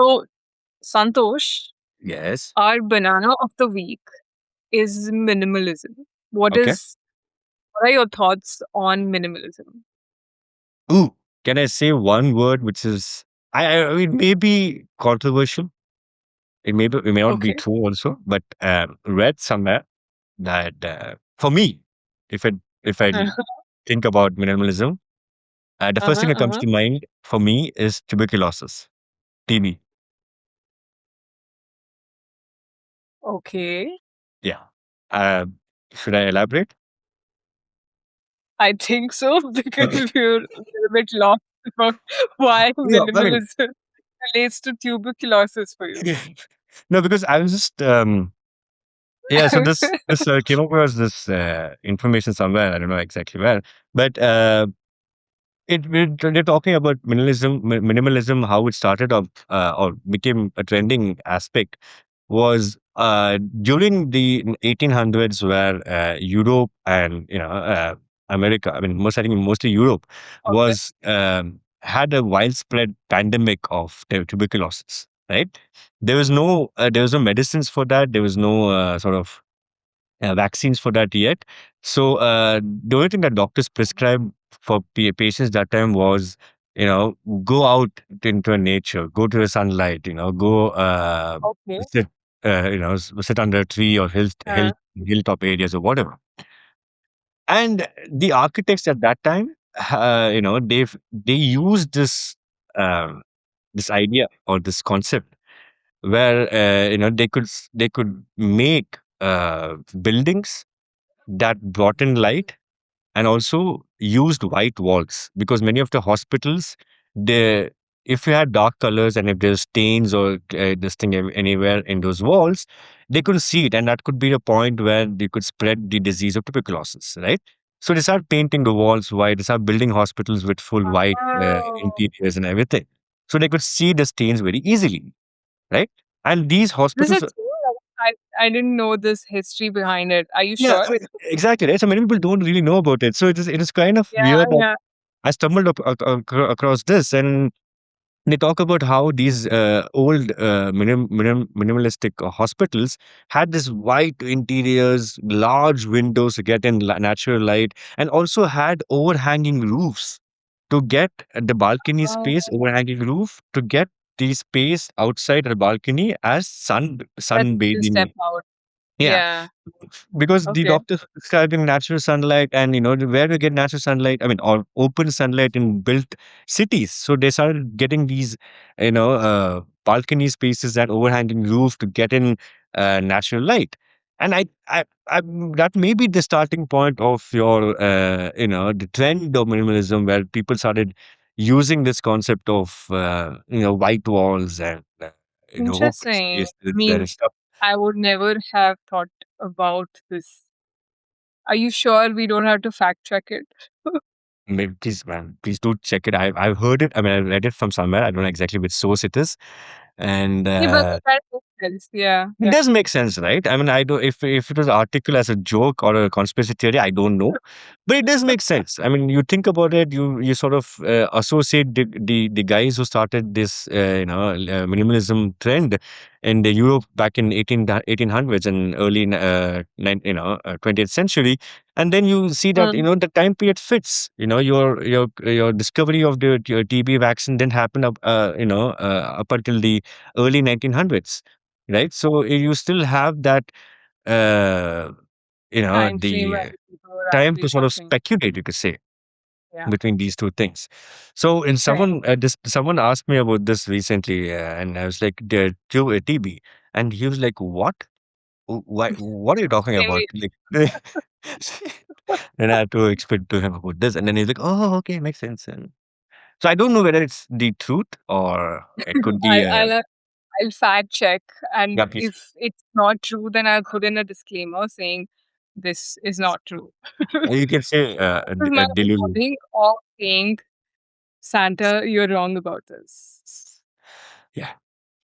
So, Santosh, Yes. our banana of the week is minimalism. What Okay. is what are your thoughts on minimalism? Ooh, can I say one word which is it may be controversial. It may not be Okay. true also, but read somewhere that for me, if I if I Uh-huh, think about minimalism, the first thing uh-huh, that comes uh-huh. to mind for me is tuberculosis, TB. Okay. Yeah. Uh, should I elaborate? I think so Okay. because we're a little bit lost about why Yeah, I mean, minimalism relates to tuberculosis for you. no, because I was just yeah. So this came across this information somewhere. I don't know exactly where, but they're talking about minimalism, how it started off or became a trending aspect was during the 1800s, where Europe and America, I mean, I think mostly Europe, Okay. was had a widespread pandemic of tuberculosis. Right, there was no medicines for that. There was no sort of vaccines for that yet. So the only thing that doctors prescribed for patients that time was, go out into nature, go to the sunlight, go Okay. sit, sit under a tree or Uh, hilltop areas or whatever. And the architects at that time, they used um, this idea or this concept where they could make buildings that brought in light and also used white walls, because many of the hospitals, they if you had dark colors and if there's stains or this thing anywhere in those walls, they couldn't see it, and that could be a point where they could spread the disease of tuberculosis, right? So they start painting the walls white. They start building hospitals with full white oh, interiors and everything, so they could see the stains very easily, right? And these this is hospitals. true. I didn't know this history behind it. Are you Yeah, sure? exactly, right? So many people don't really know about it. So it is kind of Yeah, weird that yeah. I stumbled across this, and they talk about how these old minimalistic hospitals had this white interiors, large windows to get in natural light, and also had overhanging roofs to get the balcony Oh, space, overhanging roof to get the space outside the balcony as that's to step sunbathing. out. Yeah, Yeah. because the Okay. doctors prescribing natural sunlight, and where to get natural sunlight, I mean, or open sunlight in built cities, so they started getting these balcony spaces, that overhanging roof to get in natural light. And I that may be the starting point of your the trend of minimalism, where people started using this concept of white walls and open Interesting. spaces I mean, and stuff. I would never have thought about this. Are you sure we don't have to fact check it? Maybe, please, man, please do check it. I've heard it. I mean, I read it from somewhere. I don't know exactly which source it is, and Yeah, but that makes sense. Yeah, it yeah. does make sense, right? I mean, I do if it was article as a joke or a conspiracy theory, I don't know, but it does make sense. I mean, you think about it, you sort of associate the guys who started this minimalism trend in the Europe back in 1800s and early 20th century, and then you see that Mm, the time period fits. Your discovery of the your TB vaccine didn't happen up until the early 1900s, right? So you still have that, uh, time frame the where people were time actually to sort of talking. speculate, you could say, Yeah. between these two things. So, in Right. someone asked me about this recently, and I was like, "The TB," and he was like, "What? Why? What are you talking Same about?" way. Like, and I had to explain to him about this, and then he's like, "Oh, okay, makes sense." And so I don't know whether it's the truth or it could be I'll, a I'll, uh, I'll fact check. yeah, And please. if it's not true, then I'll put in a disclaimer saying this is not true. You can say This is my Delulu. warning of saying, Santa, you're wrong about this. Yeah.